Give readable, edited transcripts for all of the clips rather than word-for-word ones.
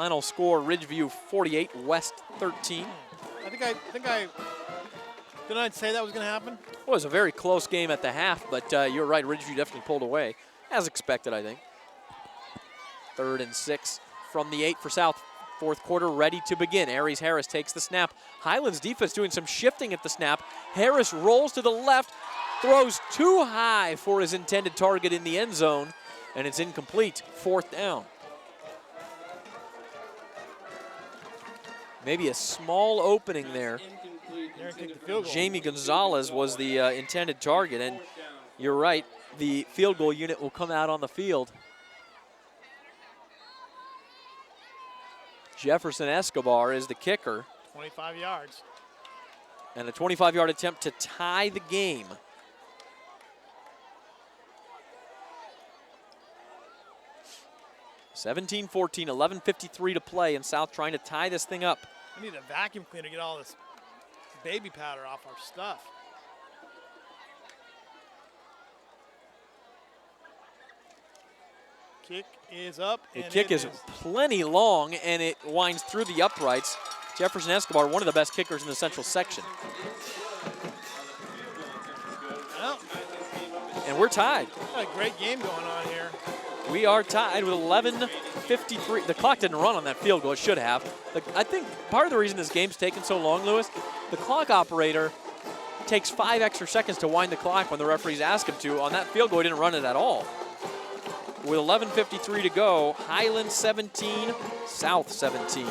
Final score, Ridgeview 48, West 13. Didn't I say that was going to happen? Well, it was a very close game at the half, but you're right, Ridgeview definitely pulled away, as expected, I think. 3rd and 6 from the 8 for South. Fourth quarter ready to begin. Aries Harris takes the snap. Highland's defense doing some shifting at the snap. Harris rolls to the left, throws too high for his intended target in the end zone, and it's incomplete. 4th down. Maybe a small opening there. Jamie Gonzalez was the intended target, and you're right, the field goal unit will come out on the field. Jefferson Escobar is the kicker. 25 yards. And a 25-yard attempt to tie the game. (17-14), 11:53 to play, and South trying to tie this thing up. We need a vacuum cleaner to get all this baby powder off our stuff. Kick is up. The kick is plenty long, and it winds through the uprights. Jefferson Escobar, one of the best kickers in the central section. Well, and we're tied. Got a great game going on here. We are tied with 11:53. The clock didn't run on that field goal. It should have. I think part of the reason this game's taken so long, Lewis, the clock operator takes 5 extra seconds to wind the clock when the referees ask him to. On that field goal, he didn't run it at all. With 11:53 to go, Highland 17, South 17.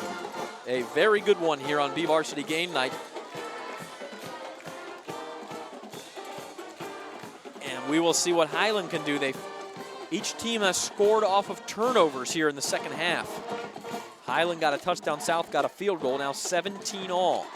A very good one here on BVarsity game night. And we will see what Highland can do. Each team has scored off of turnovers here in the second half. Highland got a touchdown, South got a field goal, now 17 all.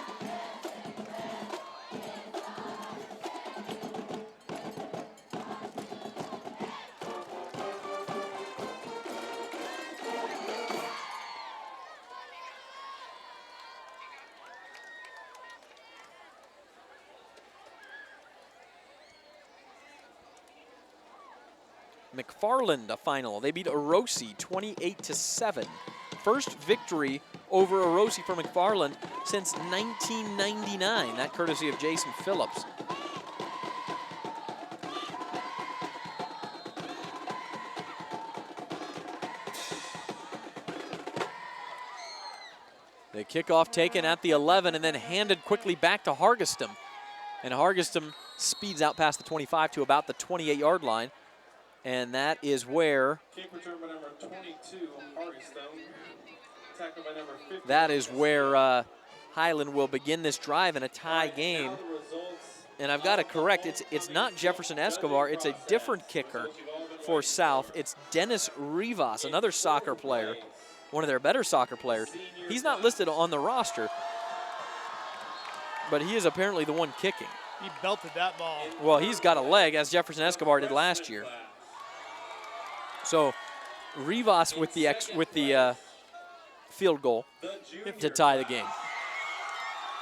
McFarland, a final. They beat Orosi 28-7. First victory over Orosi for McFarland since 1999. That courtesy of Jason Phillips. The kickoff taken at the 11 and then handed quickly back to Hargestum. And Hargestum speeds out past the 25 to about the 28-yard line. And that is where Highland will begin this drive in a tie game. And I've got to correct, it's not Jefferson Escobar, it's a different kicker for South. It's Dennis Rivas, another soccer player, one of their better soccer players. He's not listed on the roster, but he is apparently the one kicking. He belted that ball. Well, he's got a leg, as Jefferson Escobar did last year. So Rivas with the field goal to tie the game.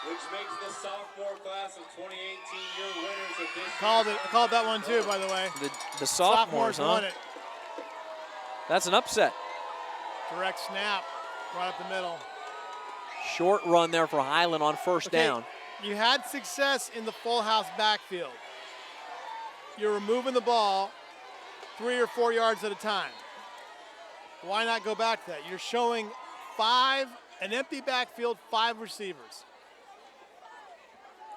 Which makes the sophomore class of 2018 your winners of this. Called that one too, by the way. The sophomores, huh? won it. That's an upset. Direct snap, right up the middle. Short run there for Highland on first down. You had success in the full house backfield. You're removing the ball 3 or 4 yards at a time. Why not go back to that? You're showing an empty backfield, 5 receivers.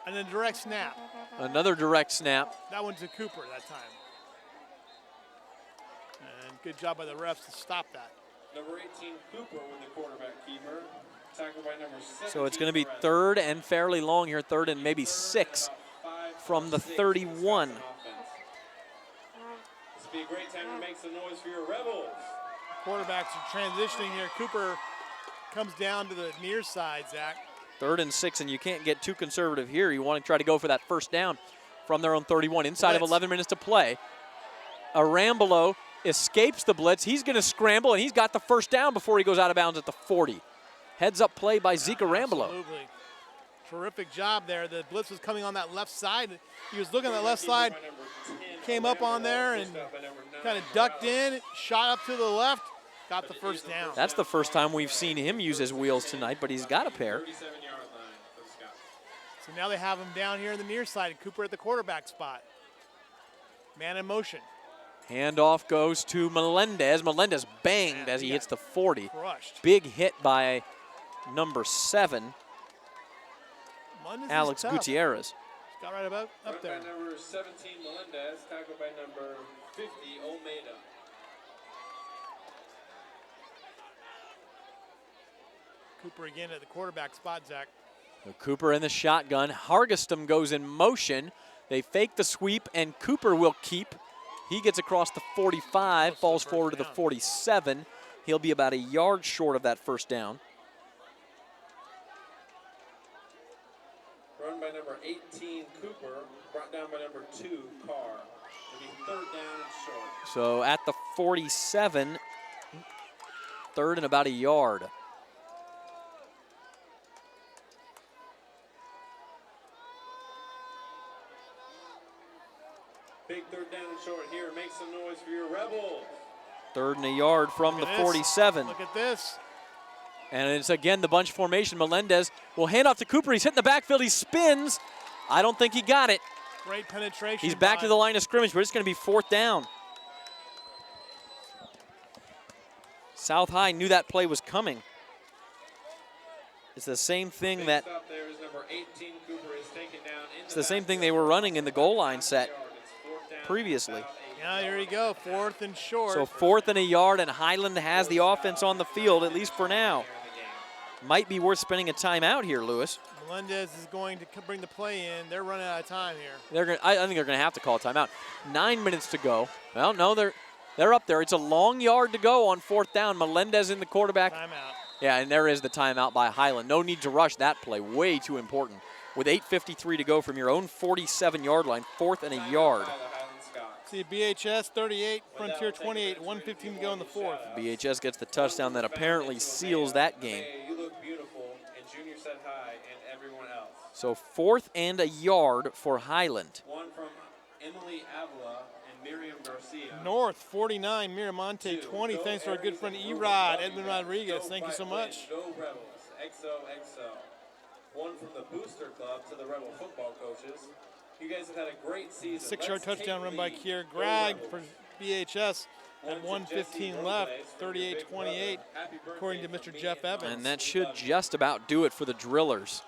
And then direct snap. Another direct snap. That one to Cooper that time. And good job by the refs to stop that. Number 18, Cooper with the quarterback keeper. Tackled by number 17. So it's going to be third and fairly long here, third and maybe 6 from the 31. Be a great time to make some noise for your Rebels. Quarterbacks are transitioning here. Cooper comes down to the near side, Zach. 3rd and 6, and you can't get too conservative here. You want to try to go for that first down from their own 31. Inside of 11 minutes to play. Arambolo escapes the blitz. He's going to scramble, and he's got the first down before he goes out of bounds at the 40. Heads up play by Zeke Arambolo. Absolutely. Terrific job there. The blitz was coming on that left side. He was looking at that left side, came up on there and kind of ducked in, shot up to the left, got the first down. That's the first time we've seen him use his wheels tonight, but he's got a pair. 37-yard line for the Scots. So now they have him down here in the near side, and Cooper at the quarterback spot. Man in motion. Handoff goes to Melendez. Melendez banged as he hits the 40. Crushed. Big hit by number 7, Melendez is Alex tough. Gutierrez. Got right about up Run there. by number 17, Melendez, tackled by number 50, Olmeda. Cooper again at the quarterback spot, Zach. So Cooper in the shotgun. Hargestum goes in motion. They fake the sweep, and Cooper will keep. He gets across the 45, falls forward to the 47. He'll be about a yard short of that first down. Run by number 18, Cooper, brought down by number 2, Carr. It'll be third down and short. So at the 47, third and about a yard. Big third down and short here. Make some noise for your Rebels. Third and a yard from the Look at this. 47. Look at this. And it's again the bunch formation. Melendez will hand off to Cooper. He's hitting the backfield. He spins. I don't think he got it. Great penetration. He's back to the line of scrimmage, but it's going to be fourth down. South High knew that play was coming. It's the same thing Big that stop there is number 18, Cooper is taken down in it's the same thing they were running in the goal line set previously. Yeah, here you go. Fourth and short. So fourth and a yard, and Highland has the offense on the field, at least for now. Might be worth spending a timeout here, Lewis. Melendez is going to bring the play in. They're running out of time here. I think they're going to have to call a timeout. 9 minutes to go. Well, no, they're up there. It's a long yard to go on fourth down. Melendez in the quarterback. Timeout. Yeah, and there is the timeout by Highland. No need to rush that play. Way too important. With 8:53 to go from your own 47-yard line, fourth and a yard. See, BHS 38, Frontier 28, 1:15 to go in the fourth. BHS gets the touchdown that apparently seals that game. You look beautiful, and Junior said hi, and everyone else. So fourth and a yard for Highland. One from Emily Avila and Miriam Garcia. North 49, Miramonte 20. Thanks to our good friend E-Rod, Edmund Rodriguez. Thank you so much. Go Rebels, XOXO. One from the Booster Club to the Rebel football coaches. You guys have had a great season. 6-yard touchdown run by Kier Gragg for BHS at 1:15 left, 38-28, according to Mr. Jeff Evans. And that should just about do it for the Drillers.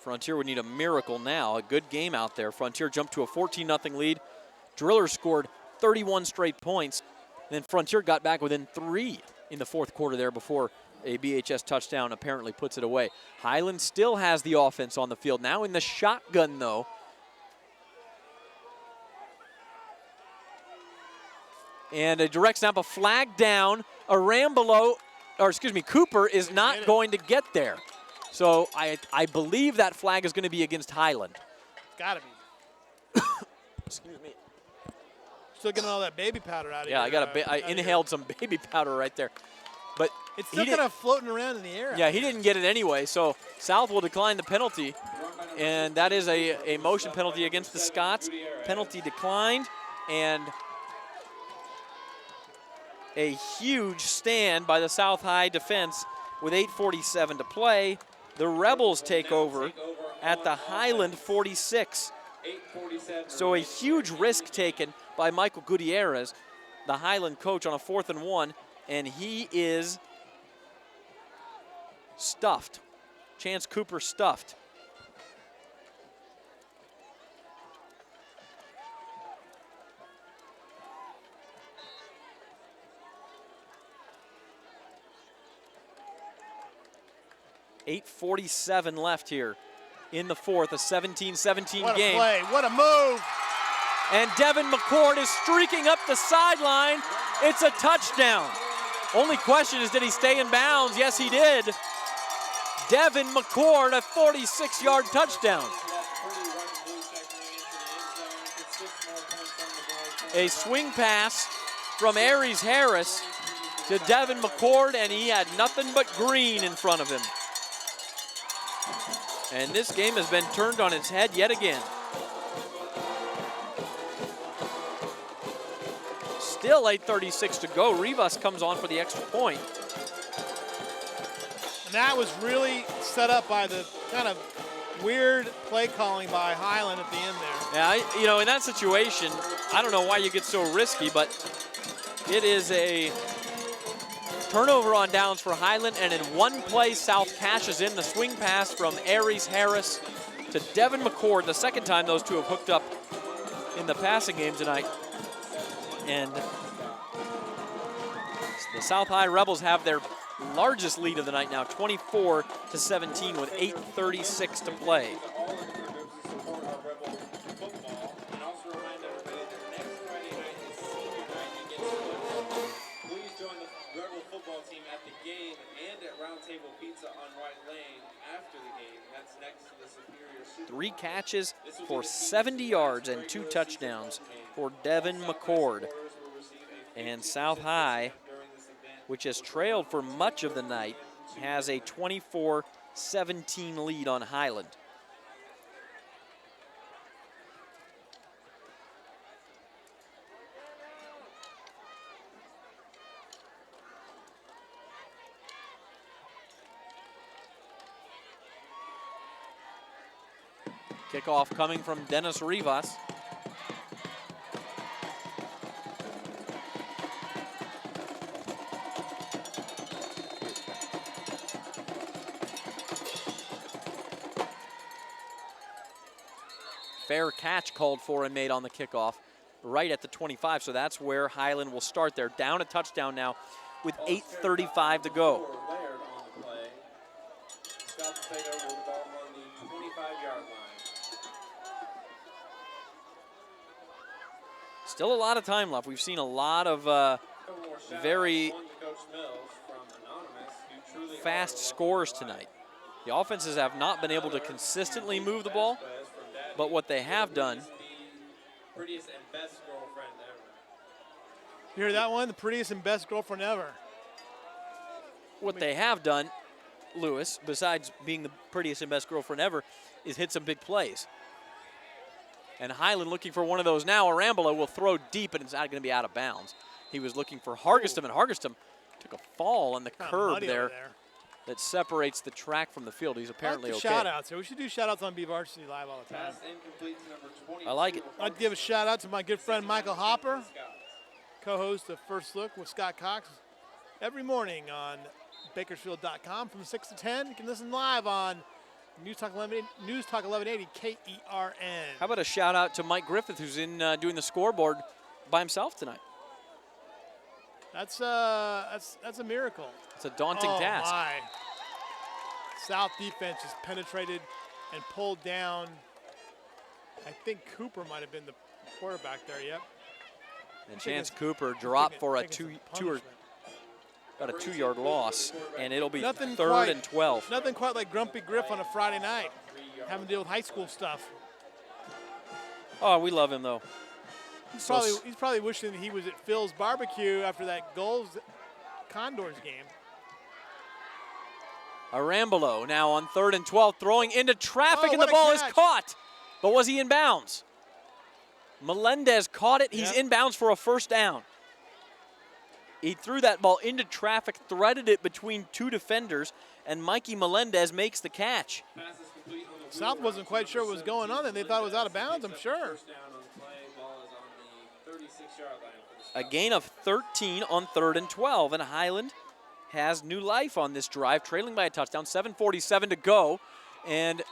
Frontier would need a miracle now. A good game out there. Frontier jumped to a 14-0 lead. Drillers scored 31 straight points. And then Frontier got back within 3 in the fourth quarter there before a BHS touchdown apparently puts it away. Highland still has the offense on the field. Now in the shotgun, though. And a direct snap, a flag down. Cooper is not going to get there. So I believe that flag is going to be against Highland. Gotta be. Excuse me. Still getting all that baby powder out of here. Yeah, I inhaled some baby powder right there. But it's still kind of floating around in the air. Yeah, he didn't get it anyway, so South will decline the penalty. And that is a motion penalty against the Scots. Penalty declined, and a huge stand by the South High defense with 8:47 to play. The Rebels take over at the Highland 46. So a huge risk taken by Michael Gutierrez, the Highland coach, on a 4th and 1, and he is stuffed. Chance Cooper stuffed. .847 left here in the fourth, a 17-17 game. What a play, what a move. And Devin McCord is streaking up the sideline. It's a touchdown. Only question is, did he stay in bounds? Yes, he did. Devin McCord, a 46-yard touchdown. A swing pass from Aries Harris to Devin McCord, and he had nothing but green in front of him. And this game has been turned on its head yet again. still 8:36 to go. Rivas comes on for the extra point. And that was really set up by the kind of weird play calling by Highland at the end there. Yeah, you know, in that situation, I don't know why you get so risky, but it is a turnover on downs for Highland, and in one play, South cashes in the swing pass from Aries Harris to Devin McCord, the second time those two have hooked up in the passing game tonight. And the South High Rebels have their largest lead of the night now, 24-17 with 8:36 to play. Pizza on White Lane after the game. That's next to the Superior Super. 3 catches for 70 yards and 2 touchdowns for Devin McCord. And South High, which has trailed for much of the night, has a 24-17 lead on Highland. Kickoff coming from Dennis Rivas. Fair catch called for and made on the kickoff right at the 25, so that's where Highland will start. They're down a touchdown now with 8:35 to go. Still a lot of time left. We've seen a lot of very fast scores tonight. The offenses have not been able to consistently move the ball, but what they have done. You hear that one? The prettiest and best girlfriend ever. What they have done, Lewis, besides being the prettiest and best girlfriend ever, is hit some big plays. And Highland looking for one of those now. Arambolo will throw deep, and it's not going to be out of bounds. He was looking for Hargestum, and Hargestum took a fall on the curb there that separates the track from the field. He's apparently okay. Shout-outs. We should do shout-outs on BVarsity Live all the time. I like it. I'd give a shout-out to my good friend Michael Hopper, co-host of First Look with Scott Cox, every morning on Bakersfield.com from 6 to 10. You can listen live on News Talk 1180 KERN. How about a shout out to Mike Griffith, who's in doing the scoreboard by himself tonight? That's a miracle. It's a daunting task. My. South defense has penetrated and pulled down. I think Cooper might have been the quarterback there. Yep. And Chance Cooper dropped for a got a 2-yard loss, and it'll be third and 12. Nothing quite like Grumpy Griff on a Friday night, having to deal with high school stuff. Oh, we love him, though. He's probably wishing he was at Phil's barbecue after that Condors game. Arambolo now on 3rd and 12, throwing into traffic, and the what a ball is catch. caught. But was he in bounds? Melendez caught it. He's Yep. in bounds for a first down. He threw that ball into traffic, threaded it between 2 defenders, and Mikey Melendez makes the catch. South wasn't quite sure what was going on, and they thought it was out of bounds, I'm sure. A gain of 13 on 3rd and 12, and Highland has new life on this drive, trailing by a touchdown, 7:47 to go, and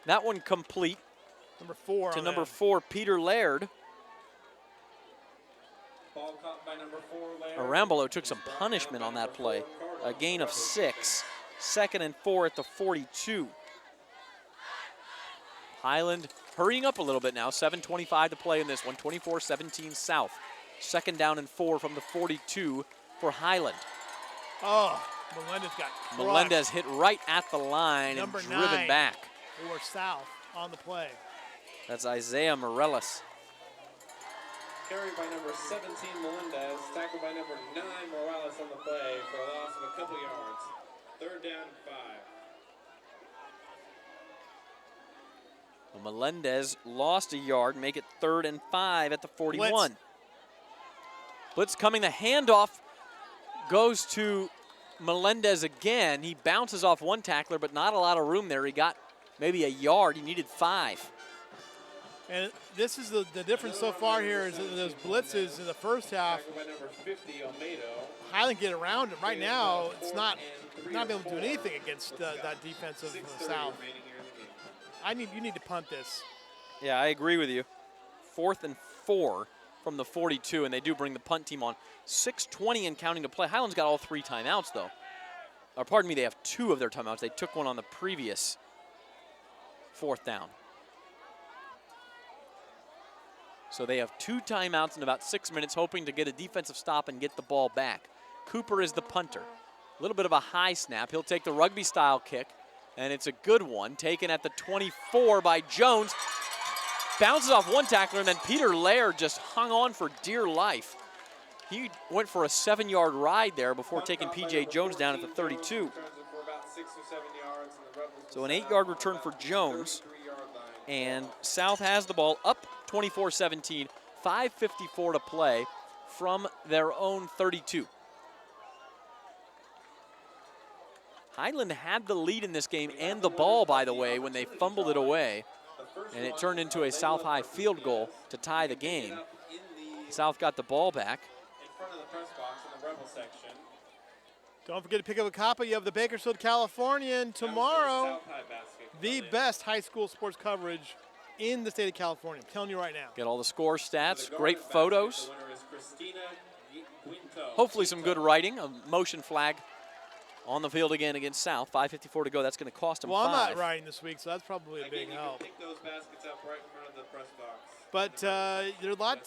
that one complete Number 4 to number 4, Peter Laird. Arambolo took some punishment on that play. A gain of 6. 2nd and 4 at the 42. Highland hurrying up a little bit now. 7:25 to play in this one. 24-17 South. 2nd down and 4 from the 42 for Highland. Oh, Melendez got crushed. Melendez hit right at the line Number and driven 9 back. for South on the play. That's Isaiah Morellis. Carried by number 17, Melendez. Tackled by number 9, Morales on the play for a loss of a couple yards. 3rd down and 5. Well, Melendez lost a yard, make it 3rd and 5 at the 41. Blitz. Blitz coming, the handoff goes to Melendez again. He bounces off one tackler, but not a lot of room there. He got maybe a yard. He needed 5. And this is the difference so far here is that those blitzes in the first half, Highland get around it. Right now, it's not able to do anything against that defense of the South. You need to punt this. Yeah, I agree with you. 4th and 4 from the 42, and they do bring the punt team on. 6:20 and counting to play. Highland's got all 3 timeouts, though. Or pardon me, they have 2 of their timeouts. They took one on the previous 4th down. So they have 2 timeouts in about 6 minutes, hoping to get a defensive stop and get the ball back. Cooper is the punter. A little bit of a high snap. He'll take the rugby-style kick, and it's a good one, taken at the 24 by Jones. Bounces off one tackler, and then Peter Laird just hung on for dear life. He went for a 7-yard ride there before taking P.J. Jones down at the 32. So an 8-yard return for Jones, and South has the ball up 24-17, 5:54 to play from their own 32. Highland had the lead in this game and the ball, by the way, when they fumbled it away, and it turned into a South High field goal to tie the game. South got the ball back. Don't forget to pick up a copy of the Bakersfield Californian tomorrow. The best high school sports coverage in the state of California. I'm telling you right now. Get all the score stats, great photos. Hopefully some good writing. A motion flag on the field again against South. 5:54 to go. That's going to cost them 5. Well, I'm not writing this week, so that's probably a big help. But there's a lot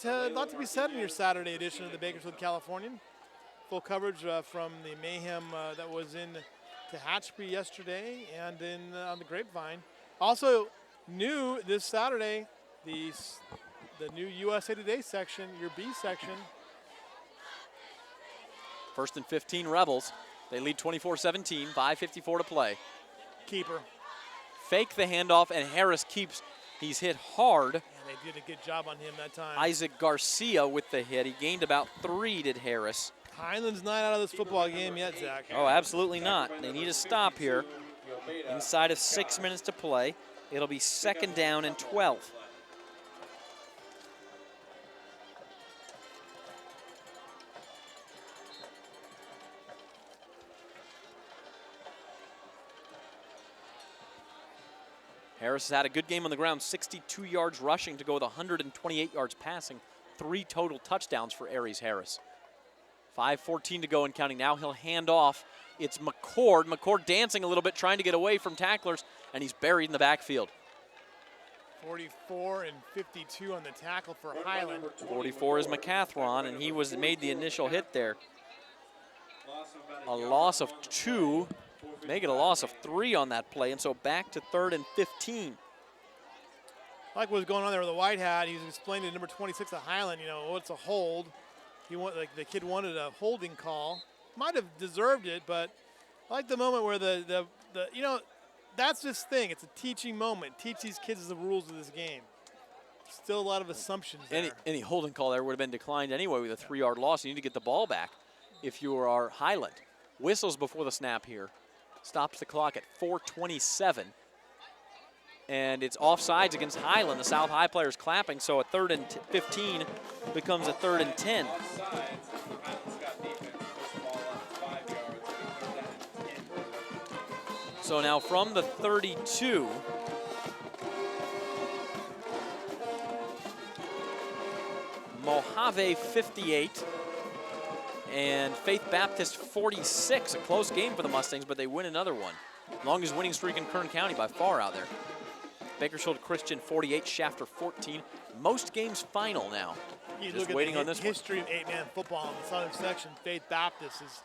to be said in your Saturday edition of the Bakersfield Californian. Full coverage from the mayhem that was in Tehachapi yesterday and on the Grapevine. Also, new this Saturday, the new USA Today section, your B section. 1st and 15 Rebels. They lead 24-17, 5:54 to play. Keeper. Fake the handoff, and Harris keeps. He's hit hard. And they did a good job on him that time. Isaac Garcia with the hit. He gained about 3, did Harris. Highland's not out of this football game yet, Zach. Oh, absolutely not. They need a stop here. Inside of 6 minutes to play. It'll be 2nd down and 12. Harris has had a good game on the ground, 62 yards rushing to go with 128 yards passing, 3 total touchdowns for Aries Harris. 5:14 to go and counting. Now he'll hand off. It's McCord. McCord dancing a little bit, trying to get away from tacklers, and he's buried in the backfield. 44 and 52 on the tackle for Highland. 44 is McCathron, and he made the initial hit there. A loss of 2, make it a loss of 3 on that play, and so back to 3rd and 15. I like what was going on there with the white hat. He was explaining to number 26 at Highland, it's a hold. The kid wanted a holding call. Might have deserved it, but I like the moment where that's this thing. It's a teaching moment. Teach these kids the rules of this game. Still a lot of assumptions there. Any holding call there would have been declined anyway with a 3-yard loss. You need to get the ball back if you are Highland. Whistles before the snap here. Stops the clock at 4:27. And it's offsides against Highland. The South High players clapping, so a 3rd and 15 becomes a 3rd and 10. So now from the 32, Mojave 58 and Faith Baptist 46. A close game for the Mustangs, but they win another one. Longest winning streak in Kern County by far out there. Bakersfield Christian 48, Shafter 14. Most games final now. Just waiting on this one. History of 8-man football in the Southern section. Faith Baptist is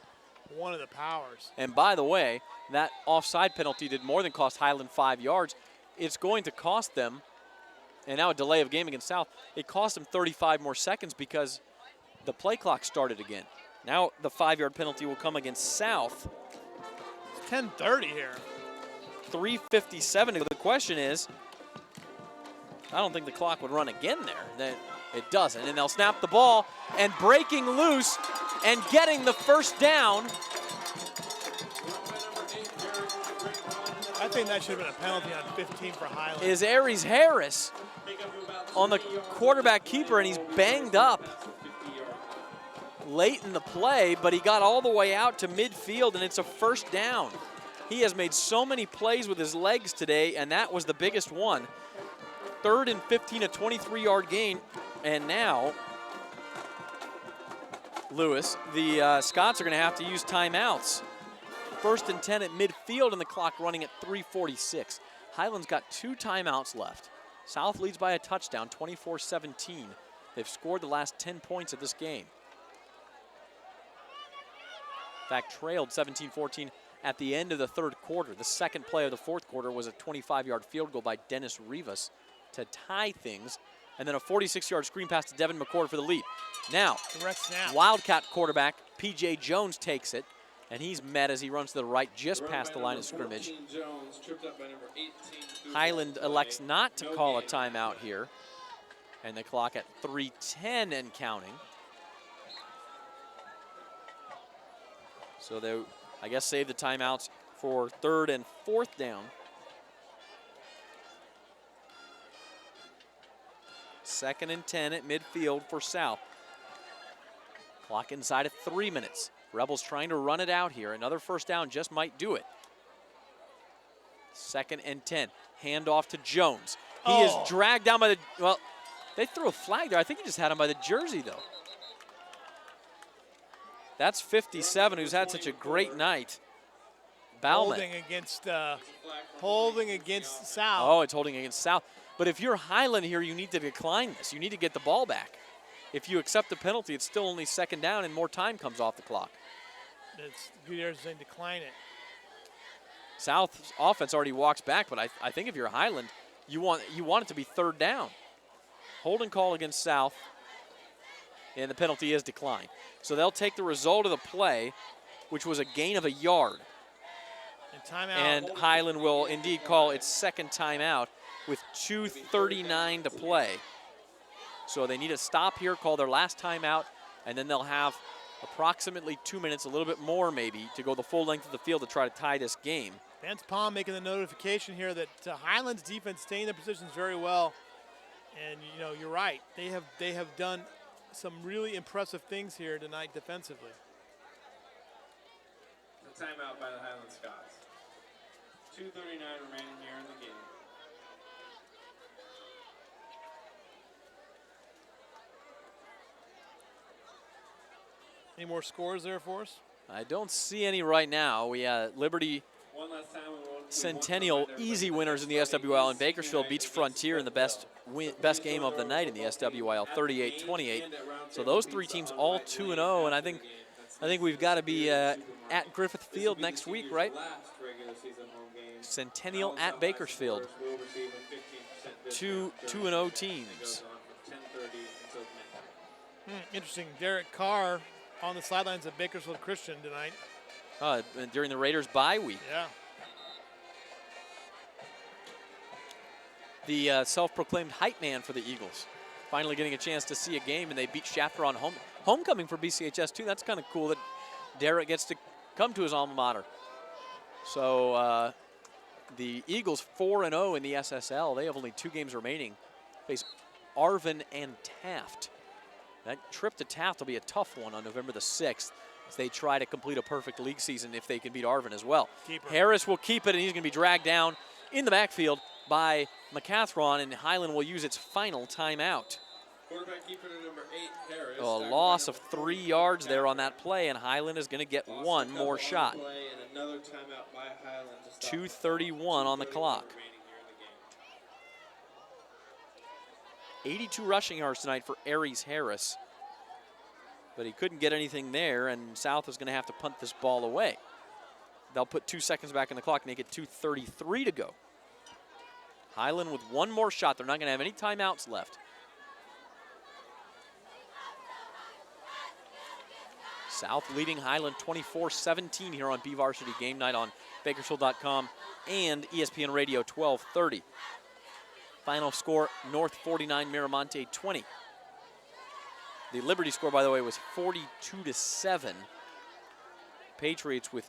one of the powers. And by the way, that offside penalty did more than cost Highland 5 yards. It's going to cost them, and now a delay of game against South, it cost them 35 more seconds because the play clock started again. Now the 5-yard penalty will come against South. It's 10:30 here. 3:57. The question is, I don't think the clock would run again there. It doesn't, and they'll snap the ball, and breaking loose and getting the first down. I think that should have been a penalty on 15 for Highland. Is Aries Harris on the quarterback keeper, and he's banged up late in the play, but he got all the way out to midfield, and it's a first down. He has made so many plays with his legs today, and that was the biggest one. 3rd and 15, a 23-yard gain, and now, Lewis, the Scots are going to have to use timeouts. 1st and 10 at midfield, and the clock running at 3:46. Highland's got 2 timeouts left. South leads by a touchdown, 24-17. They've scored the last 10 points of this game. In fact, trailed 17-14 at the end of the 3rd quarter. The second play of the 4th quarter was a 25-yard field goal by Dennis Rivas to tie things, and then a 46-yard screen pass to Devin McCord for the lead. Now, Wildcat quarterback P.J. Jones takes it, and he's met as he runs to the right just past the line of scrimmage. Highland elects not to call a timeout here, and the clock at 3:10 and counting. So they, I guess, save the timeouts for 3rd and 4th down. 2nd and 10 at midfield for South. Clock inside at 3 minutes. Rebels trying to run it out here. Another first down just might do it. 2nd and 10. Handoff to Jones. He is dragged down by the, well, they threw a flag there. I think he just had him by the jersey, though. That's 57, who's had such a great night. Bauman. Holding against South. Oh, it's holding against South. But if you're Highland here, you need to decline this. You need to get the ball back. If you accept the penalty, it's still only 2nd down and more time comes off the clock. It's BVarsity saying decline it. South's offense already walks back, but I think if you're Highland, you want it to be 3rd down. Holding call against South, and the penalty is declined. So they'll take the result of the play, which was a gain of a yard. And timeout. And Highland will indeed call its 2nd timeout with 2:39 to play. So they need to stop here, call their last timeout, and then they'll have approximately 2 minutes, a little bit more maybe, to go the full length of the field to try to tie this game. Vance Palm making the notification here that Highland's defense staying in their positions very well. And, you know, you're right. They have done some really impressive things here tonight defensively. The timeout by the Highland Scots. 2:39 remaining here in the game. Any more scores there for us? I don't see any right now. We Liberty Centennial easy winners in the SWIL, and Bakersfield beats Frontier in the best game of the night in the SWIL, 38-28. So those 3 teams all 2-0, and I think we've got to be at Griffith Field next week, right? Centennial at Bakersfield. 2-0 teams. Interesting. Derek Carr on the sidelines of Bakersfield Christian tonight. During the Raiders' bye week. Yeah. The self-proclaimed hype man for the Eagles. Finally getting a chance to see a game, and they beat Shafter on homecoming for BCHS too. That's kind of cool that Derek gets to come to his alma mater. So the Eagles 4-0 in the SSL. They have only 2 games remaining. Face Arvin and Taft. That trip to Taft will be a tough one on November the 6th as they try to complete a perfect league season if they can beat Arvin as well. Keeper. Harris will keep it, and he's going to be dragged down in the backfield by McCathron, and Highland will use its final timeout. Quarterback keeper to number 8, Harris. A loss of 3 yards there on that play, and Highland is going to get one more shot. 2:31 on the clock. 82 rushing yards tonight for Aries Harris. But he couldn't get anything there, and South is going to have to punt this ball away. They'll put 2 seconds back in the clock, make it 2:33 to go. Highland with one more shot. They're not going to have any timeouts left. South leading Highland 24-17 here on BVarsity Game Night on Bakersfield.com and ESPN Radio 1230. Final score, North 49, Miramonte 20. The Liberty score, by the way, was 42-7. Patriots with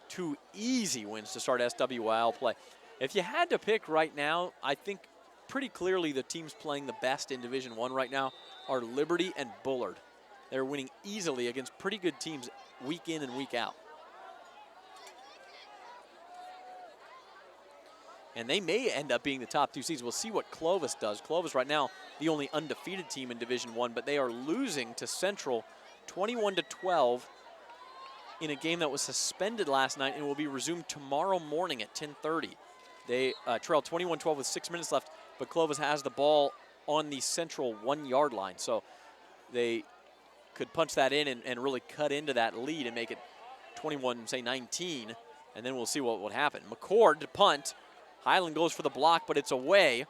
2 easy wins to start SWIL play. If you had to pick right now, I think pretty clearly the teams playing the best in Division I right now are Liberty and Bullard. They're winning easily against pretty good teams week in and week out. And they may end up being the top 2 seeds. We'll see what Clovis does. Clovis right now, the only undefeated team in Division I, but they are losing to Central 21-12 in a game that was suspended last night and will be resumed tomorrow morning at 10:30. They trail 21-12 with 6 minutes left, but Clovis has the ball on the Central 1-yard line. So they could punch that in and really cut into that lead and make it 21-19, and then we'll see what would happen. McCord to punt. Highland goes for the block, but it's away.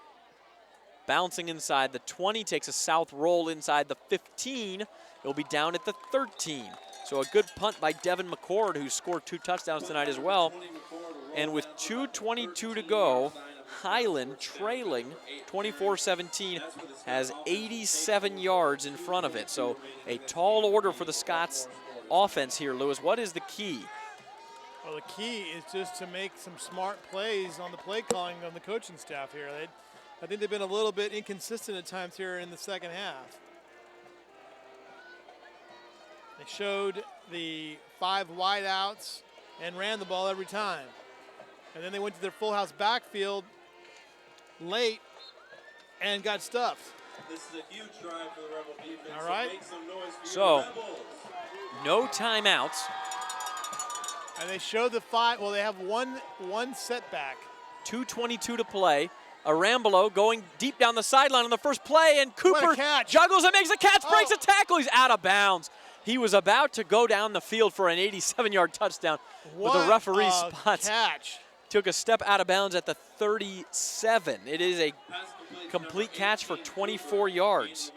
Bouncing inside the 20, takes a south roll inside the 15. It'll be down at the 13. So a good punt by Devin McCord, who scored 2 touchdowns tonight as well. And with 2:22 to go, Highland trailing 24-17 has 87 yards in front of it. So a tall order for the Scots offense here, Lewis. What is the key? Well, the key is just to make some smart plays on the play calling on the coaching staff here. I think they've been a little bit inconsistent at times here in the second half. They showed the 5 wideouts and ran the ball every time. And then they went to their full house backfield late and got stuffed. This is a huge drive for the Rebel defense. All right. So make some noise for So, your Rebels. No timeouts. And they showed the 5. Well, they have one setback. 2:22 to play. Arambolo going deep down the sideline on the first play, and Cooper juggles and makes the catch, breaks a tackle. He's out of bounds. He was about to go down the field for an 87-yard touchdown, but the referee spots took a step out of bounds at the 37. It is a complete catch for 24 yards.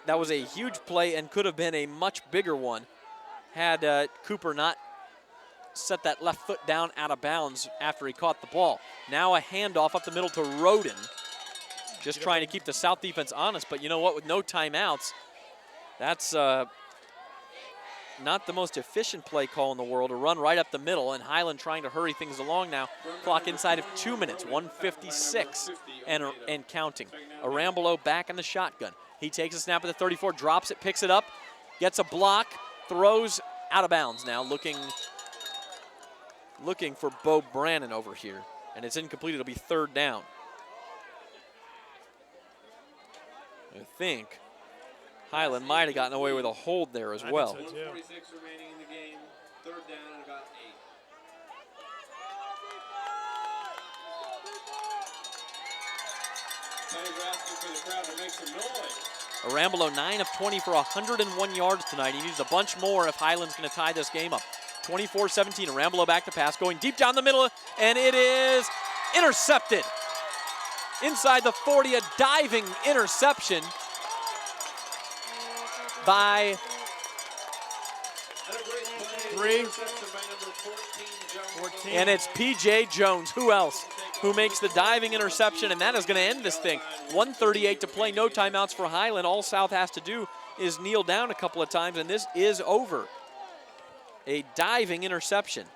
That was a huge play and could have been a much bigger one had Cooper not set that left foot down out of bounds after he caught the ball. Now a handoff up the middle to Roden. Just trying to keep the South defense honest, but you know what? With no timeouts, that's not the most efficient play call in the world. A run right up the middle, and Highland trying to hurry things along now. Clock inside of 2 minutes, 1:56 and counting. Arambolo back in the shotgun. He takes a snap at the 34, drops it, picks it up, gets a block, throws out of bounds now, looking for Bo Brannon over here, and it's incomplete. It'll be 3rd down. I think Highland might have gotten away with a hold there as well. 1:46 remaining in the game. 3rd down and about 8. Players are asking for the crowd to make some noise. Arambolo 9 of 20 for 101 yards tonight. He needs a bunch more if Highland's going to tie this game up. 24-17. Arambolo back to pass, going deep down the middle, and it is intercepted. Inside the 40, a diving interception by 3. 14. And it's P.J. Jones. Who else? Who makes the diving interception, and that is going to end this thing. 1:38 to play, no timeouts for Highland. All South has to do is kneel down a couple of times, and this is over. A diving interception.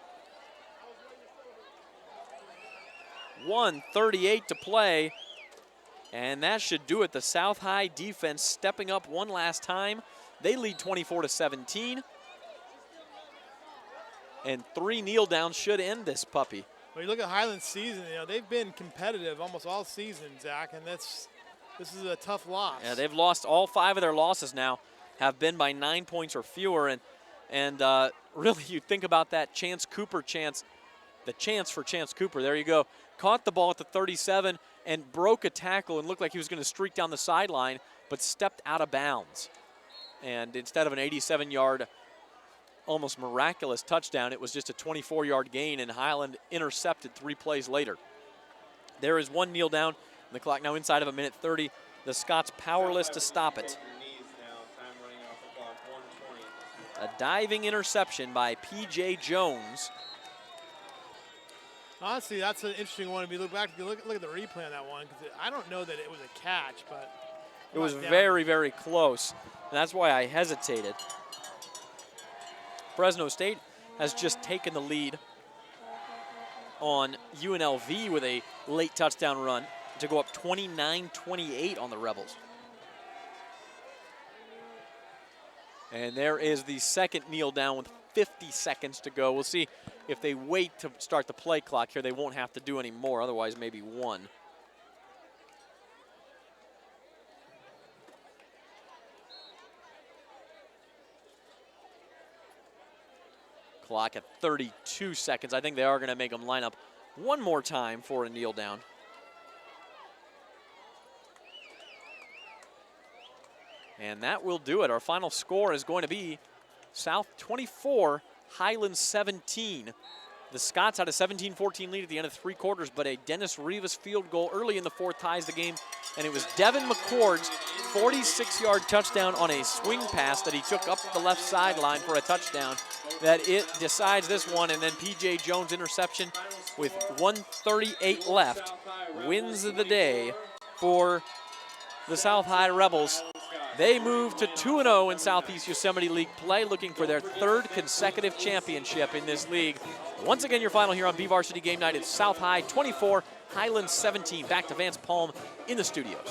1:38 to play, and that should do it. The South High defense stepping up one last time. They lead 24-17. And 3 kneel downs should end this puppy. Well, you look at Highland's season, they've been competitive almost all season, Zach, and this is a tough loss. Yeah, they've lost all 5 of their losses now, have been by 9 points or fewer, and really you think about that Chance Cooper chance, the chance for Chance Cooper, there you go. Caught the ball at the 37 and broke a tackle and looked like he was going to streak down the sideline, but stepped out of bounds. And instead of an 87-yard almost miraculous touchdown, it was just a 24-yard gain, and Highland intercepted 3 plays later. There is 1 kneel down, and the clock now inside of 1:30. The Scots powerless to stop it. A diving interception by P.J. Jones. Honestly, that's an interesting one. If you look back, look at the replay on that one, because I don't know that it was a catch, but It was very, very close, and that's why I hesitated. Fresno State has just taken the lead on UNLV with a late touchdown run to go up 29-28 on the Rebels. And there is the second kneel down with 50 seconds to go. We'll see if they wait to start the play clock here. They won't have to do any more, otherwise maybe one. Clock at 32 seconds. I think they are going to make them line up one more time for a kneel down. And that will do it. Our final score is going to be South 24, Highland 17. The Scots had a 17-14 lead at the end of 3 quarters, but a Dennis Rivas field goal early in the 4th ties the game. And it was Devin McCord's 46-yard touchdown on a swing pass that he took up the left sideline for a touchdown that it decides this one. And then P.J. Jones' interception with 1:38 left wins the day for the South High Rebels. They move to 2-0 in Southeast Yosemite League play, looking for their 3rd consecutive championship in this league. Once again, your final here on BVarsity Game Night. It's South High 24, Highland 17. Back to Vance Palm in the studios.